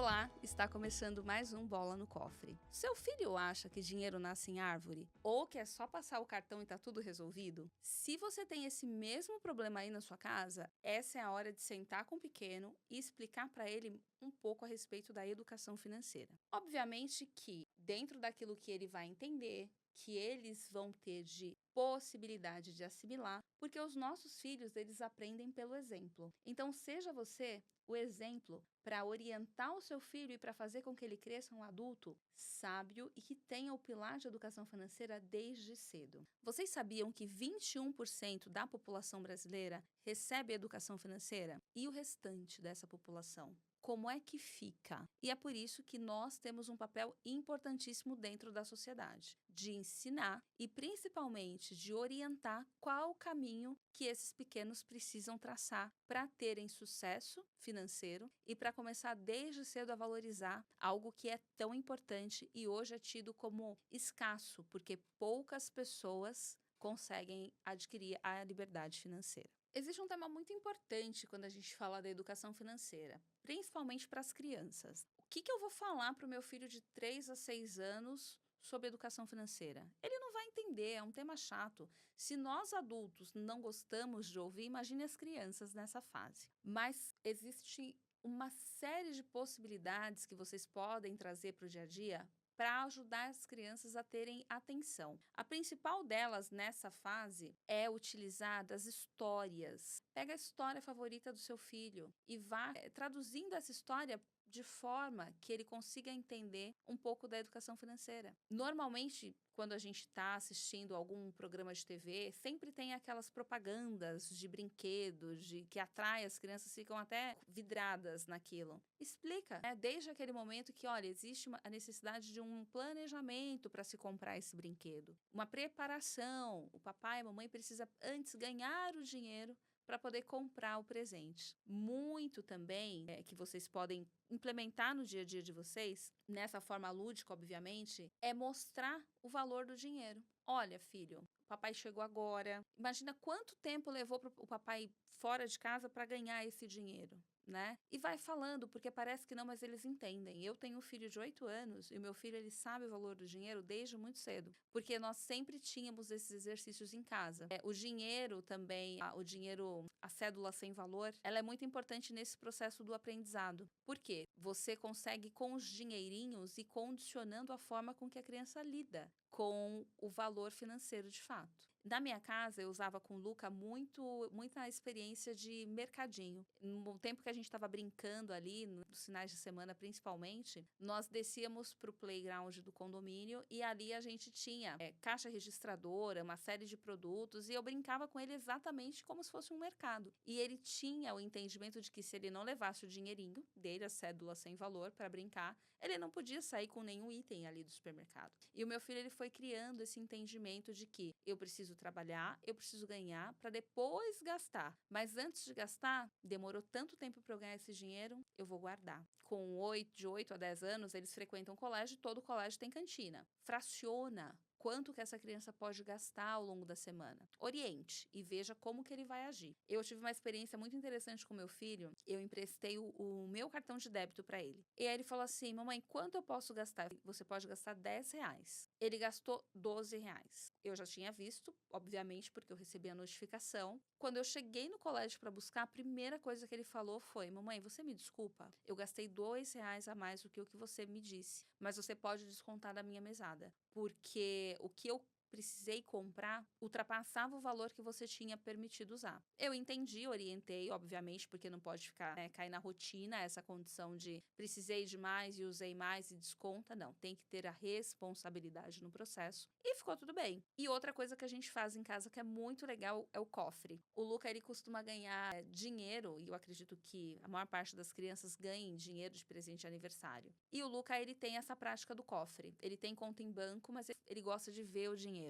Olá, está começando mais um Bola no Cofre. Seu filho acha que dinheiro nasce em árvore? Ou que é só passar o cartão e tá tudo resolvido? Se você tem esse mesmo problema aí na sua casa, essa é a hora de sentar com o pequeno e explicar para ele um pouco a respeito da educação financeira. Obviamente que, dentro daquilo que ele vai entender, que eles vão ter de possibilidade de assimilar, porque os nossos filhos, eles aprendem pelo exemplo. Então, seja você o exemplo para orientar o seu filho e para fazer com que ele cresça um adulto sábio e que tenha o pilar de educação financeira desde cedo. Vocês sabiam que 21% da população brasileira recebe educação financeira? E o restante dessa população? Como é que fica? E é por isso que nós temos um papel importantíssimo dentro da sociedade, de ensinar e principalmente de orientar qual o caminho que esses pequenos precisam traçar para terem sucesso financeiro e para começar desde cedo a valorizar algo que é tão importante e hoje é tido como escasso, porque poucas pessoas conseguem adquirir a liberdade financeira. Existe um tema muito importante quando a gente fala da educação financeira, principalmente para as crianças. O que eu vou falar para o meu filho de 3 a 6 anos sobre educação financeira? Ele não vai entender, é um tema chato. Se nós adultos não gostamos de ouvir, imagine as crianças nessa fase. Mas existe uma série de possibilidades que vocês podem trazer para o dia a dia para ajudar as crianças a terem atenção. A principal delas nessa fase é utilizar das histórias. Pega a história favorita do seu filho e vá traduzindo essa história de forma que ele consiga entender um pouco da educação financeira. Normalmente, quando a gente está assistindo algum programa de TV, sempre tem aquelas propagandas de brinquedos, que atrai as crianças, ficam até vidradas naquilo. Explica, desde aquele momento que, olha, existe a necessidade de um planejamento para se comprar esse brinquedo. Uma preparação. O papai e a mamãe precisam antes ganhar o dinheiro para poder comprar o presente. Muito também que vocês podem implementar no dia a dia de vocês, nessa forma lúdica, obviamente, é mostrar o valor do dinheiro. Olha, filho, o papai chegou agora. Imagina quanto tempo levou o papai fora de casa para ganhar esse dinheiro. Né? E vai falando, porque parece que não, mas eles entendem. Eu tenho um filho de 8 anos e o meu filho ele sabe o valor do dinheiro desde muito cedo, porque nós sempre tínhamos esses exercícios em casa. O dinheiro também, a cédula sem valor, ela é muito importante nesse processo do aprendizado. Por quê? Você consegue com os dinheirinhos ir condicionando a forma com que a criança lida com o valor financeiro de fato. Na minha casa, eu usava com o Luca muita experiência de mercadinho. No tempo que a gente estava brincando ali, nos finais de semana principalmente, nós descíamos para o playground do condomínio e ali a gente tinha caixa registradora, uma série de produtos e eu brincava com ele exatamente como se fosse um mercado. E ele tinha o entendimento de que se ele não levasse o dinheirinho dele, a cédula sem valor, para brincar, ele não podia sair com nenhum item ali do supermercado. E o meu filho ele foi criando esse entendimento de que eu preciso trabalhar, eu preciso ganhar para depois gastar. Mas antes de gastar, demorou tanto tempo para eu ganhar esse dinheiro, eu vou guardar. De 8 a 10 anos, eles frequentam colégio e todo colégio tem cantina. Fraciona quanto que essa criança pode gastar ao longo da semana. Oriente e veja como que ele vai agir. Eu tive uma experiência muito interessante com meu filho. Eu emprestei o meu cartão de débito para ele. E aí ele falou assim, mamãe, quanto eu posso gastar? Você pode gastar R$10. Ele gastou R$12. Eu já tinha visto, obviamente, porque eu recebi a notificação. Quando eu cheguei no colégio para buscar, a primeira coisa que ele falou foi, mamãe, você me desculpa? Eu gastei R$2 a mais do que o que você me disse, mas você pode descontar da minha mesada. Porque o que eu precisei comprar ultrapassava o valor que você tinha permitido usar. Eu entendi, orientei, obviamente, porque não pode ficar, cair na rotina essa condição de precisei de mais e usei mais e desconta. Não, tem que ter a responsabilidade no processo. E ficou tudo bem. E outra coisa que a gente faz em casa que é muito legal é o cofre. O Luca, ele costuma ganhar dinheiro, e eu acredito que a maior parte das crianças ganhem dinheiro de presente de aniversário. E o Luca, ele tem essa prática do cofre. Ele tem conta em banco, mas ele gosta de ver o dinheiro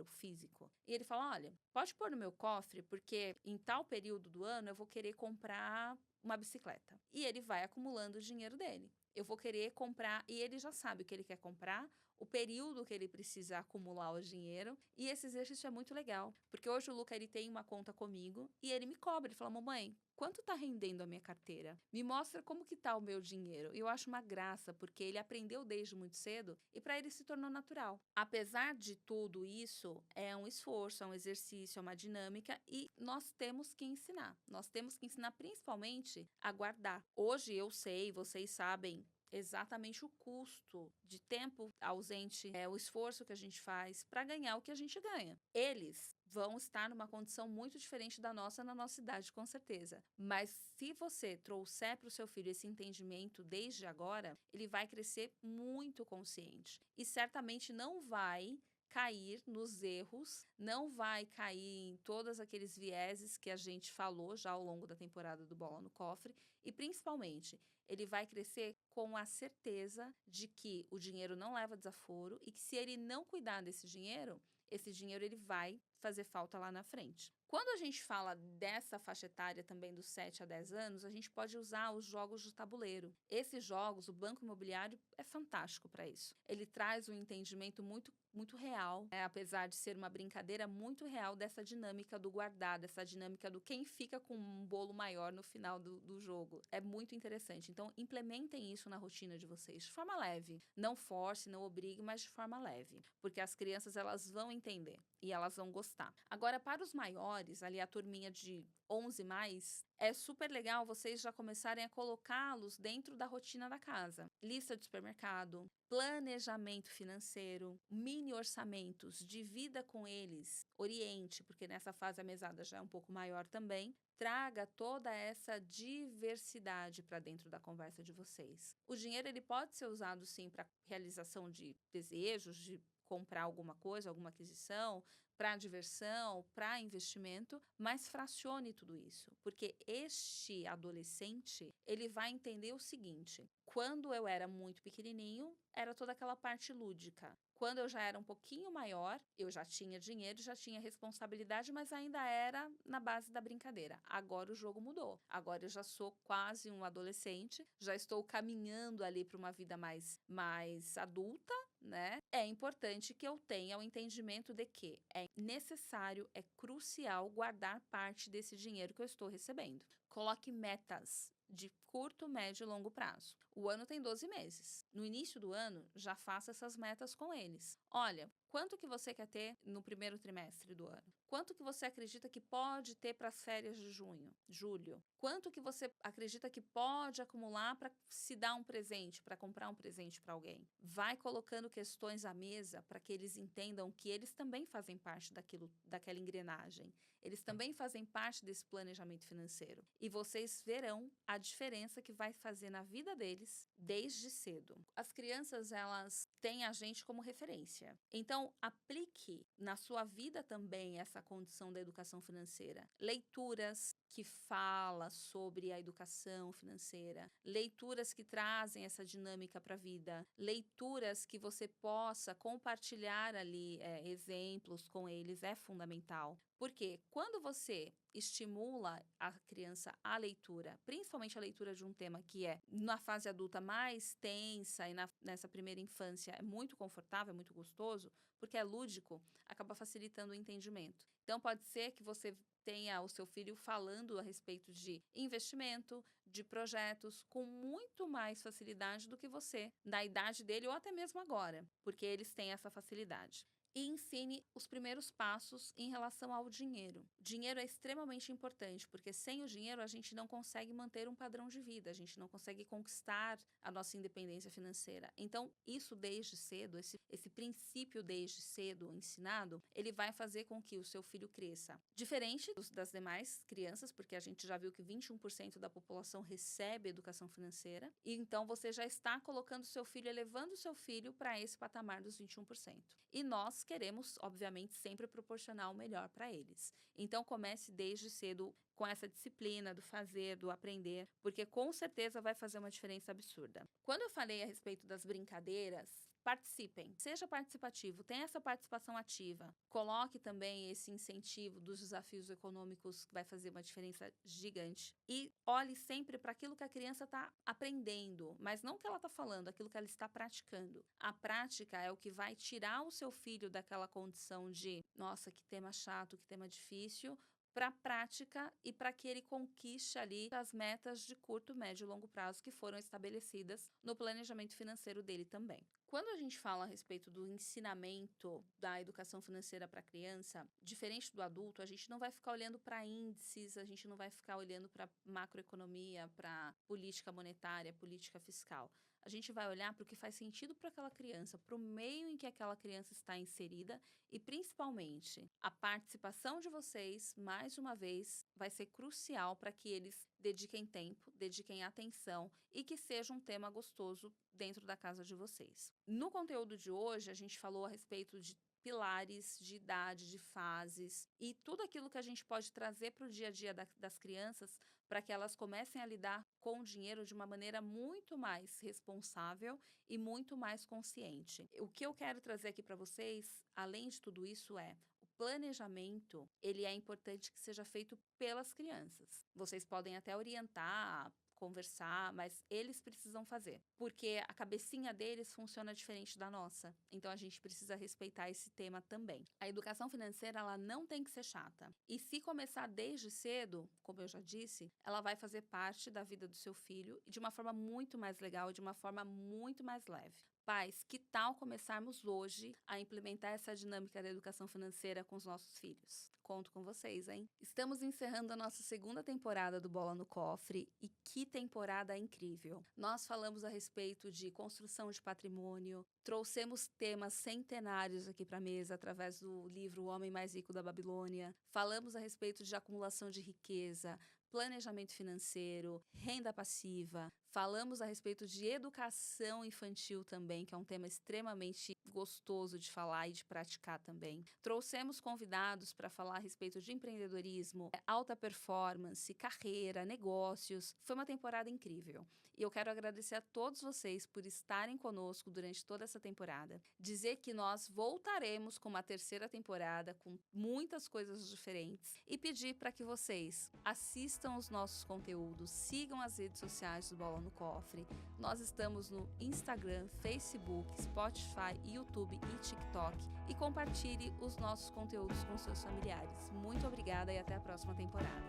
físico. E ele fala, olha, pode pôr no meu cofre, porque em tal período do ano eu vou querer comprar uma bicicleta. E ele vai acumulando o dinheiro dele. Eu vou querer comprar, e ele já sabe o que ele quer comprar, o período que ele precisa acumular o dinheiro, e esse exercício é muito legal, porque hoje o Luca ele tem uma conta comigo e ele me cobra, ele fala: mamãe, quanto tá rendendo a minha carteira? Me mostra como que tá o meu dinheiro. E eu acho uma graça, porque ele aprendeu desde muito cedo e para ele se tornou natural. Apesar de tudo isso, é um esforço, é um exercício, é uma dinâmica e nós temos que ensinar. Nós temos que ensinar principalmente a guardar. Hoje eu sei, vocês sabem exatamente o custo de tempo ausente, o esforço que a gente faz para ganhar o que a gente ganha. Eles vão estar numa condição muito diferente da nossa na nossa idade, com certeza. Mas se você trouxer para o seu filho esse entendimento desde agora, ele vai crescer muito consciente e certamente não vai cair nos erros, não vai cair em todos aqueles vieses que a gente falou já ao longo da temporada do Bola no Cofre e principalmente ele vai crescer com a certeza de que o dinheiro não leva desaforo e que se ele não cuidar desse dinheiro, esse dinheiro ele vai fazer falta lá na frente. Quando a gente fala dessa faixa etária também dos 7 a 10 anos, a gente pode usar os jogos de tabuleiro. Esses jogos, o Banco Imobiliário é fantástico para isso. Ele traz um entendimento muito real, apesar de ser uma brincadeira muito real dessa dinâmica do guardar, dessa dinâmica do quem fica com um bolo maior no final do jogo. É muito interessante. Então, implementem isso na rotina de vocês de forma leve. Não force, não obrigue, mas de forma leve. Porque as crianças, elas vão entender e elas vão gostar. Agora, para os maiores, ali a turminha de 11 mais, é super legal vocês já começarem a colocá-los dentro da rotina da casa. Lista de supermercado, planejamento financeiro, mini orçamentos, divida com eles, oriente, porque nessa fase a mesada já é um pouco maior também. Traga toda essa diversidade para dentro da conversa de vocês. O dinheiro ele pode ser usado sim para realização de desejos, de comprar alguma coisa, alguma aquisição, para diversão, para investimento, mas fracione tudo isso, porque este adolescente, ele vai entender o seguinte: quando eu era muito pequenininho, era toda aquela parte lúdica. Quando eu já era um pouquinho maior, eu já tinha dinheiro, já tinha responsabilidade, mas ainda era na base da brincadeira. Agora o jogo mudou. Agora eu já sou quase um adolescente, já estou caminhando ali para uma vida mais adulta, né? É importante que eu tenha o entendimento de que é necessário, é crucial guardar parte desse dinheiro que eu estou recebendo. Coloque metas de curto, médio e longo prazo. O ano tem 12 meses. No início do ano, já faça essas metas com eles. Olha, quanto que você quer ter no primeiro trimestre do ano? Quanto que você acredita que pode ter para as férias de julho? Quanto que você acredita que pode acumular para se dar um presente, para comprar um presente para alguém? Vai colocando questões à mesa para que eles entendam que eles também fazem parte daquela engrenagem. Eles também fazem parte desse planejamento financeiro. E vocês verão a diferença que vai fazer na vida deles desde cedo. As crianças, elas têm a gente como referência. Então, aplique na sua vida também essa condição da educação financeira. Leituras que fala sobre a educação financeira, leituras que trazem essa dinâmica para a vida, leituras que você possa compartilhar ali exemplos com eles é fundamental. Porque quando você estimula a criança à leitura, principalmente a leitura de um tema que é na fase adulta mais tensa e nessa primeira infância é muito confortável, é muito gostoso, porque é lúdico, acaba facilitando o entendimento. Então pode ser que você tenha o seu filho falando a respeito de investimento, de projetos, com muito mais facilidade do que você, na idade dele ou até mesmo agora, porque eles têm essa facilidade. E ensine os primeiros passos em relação ao dinheiro. Dinheiro é extremamente importante, porque sem o dinheiro a gente não consegue manter um padrão de vida, a gente não consegue conquistar a nossa independência financeira. Então, isso desde cedo, esse princípio desde cedo ensinado, ele vai fazer com que o seu filho cresça. Diferente das demais crianças, porque a gente já viu que 21% da população recebe educação financeira, e então você já está colocando seu filho, elevando o seu filho para esse patamar dos 21%. E nós queremos, obviamente, sempre proporcionar o melhor para eles. Então, comece desde cedo com essa disciplina do fazer, do aprender, porque com certeza vai fazer uma diferença absurda. Quando eu falei a respeito das brincadeiras, participem, seja participativo, tenha essa participação ativa. Coloque também esse incentivo dos desafios econômicos, que vai fazer uma diferença gigante. E olhe sempre para aquilo que a criança está aprendendo, mas não o que ela está falando, aquilo que ela está praticando. A prática é o que vai tirar o seu filho daquela condição de, nossa, que tema chato, que tema difícil, para a prática e para que ele conquiste ali as metas de curto, médio e longo prazo que foram estabelecidas no planejamento financeiro dele também. Quando a gente fala a respeito do ensinamento da educação financeira para a criança, diferente do adulto, a gente não vai ficar olhando para índices, a gente não vai ficar olhando para macroeconomia, para política monetária, política fiscal. A gente vai olhar para o que faz sentido para aquela criança, para o meio em que aquela criança está inserida e, principalmente, a participação de vocês, mais uma vez, vai ser crucial para que eles dediquem tempo, dediquem atenção e que seja um tema gostoso dentro da casa de vocês. No conteúdo de hoje, a gente falou a respeito de pilares de idade, de fases e tudo aquilo que a gente pode trazer para o dia a dia das crianças para que elas comecem a lidar com o dinheiro de uma maneira muito mais responsável e muito mais consciente. O que eu quero trazer aqui para vocês, além de tudo isso, é o planejamento, ele é importante que seja feito pelas crianças. Vocês podem até orientar, conversar, mas eles precisam fazer, porque a cabecinha deles funciona diferente da nossa. Então a gente precisa respeitar esse tema também. A educação financeira, ela não tem que ser chata. E se começar desde cedo, como eu já disse, ela vai fazer parte da vida do seu filho de uma forma muito mais legal, de uma forma muito mais leve. Pais, que tal começarmos hoje a implementar essa dinâmica da educação financeira com os nossos filhos? Conto com vocês, hein? Estamos encerrando a nossa segunda temporada do Bola no Cofre e que temporada incrível! Nós falamos a respeito de construção de patrimônio, trouxemos temas centenários aqui para a mesa através do livro O Homem Mais Rico da Babilônia, falamos a respeito de acumulação de riqueza, planejamento financeiro, renda passiva. Falamos a respeito de educação infantil também, que é um tema extremamente gostoso de falar e de praticar também. Trouxemos convidados para falar a respeito de empreendedorismo, alta performance, carreira, negócios. Foi uma temporada incrível. E eu quero agradecer a todos vocês por estarem conosco durante toda essa temporada. Dizer que nós voltaremos com uma terceira temporada com muitas coisas diferentes e pedir para que vocês assistam os nossos conteúdos, sigam as redes sociais do Bola no Cofre. Nós estamos no Instagram, Facebook, Spotify, YouTube e TikTok e compartilhe os nossos conteúdos com seus familiares. Muito obrigada e até a próxima temporada.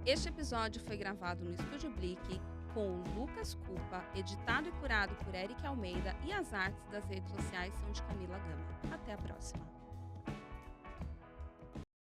Este episódio foi gravado no Estúdio Blick com o Lucas Cupa, editado e curado por Eric Almeida e as artes das redes sociais são de Camila Gama. Até a próxima!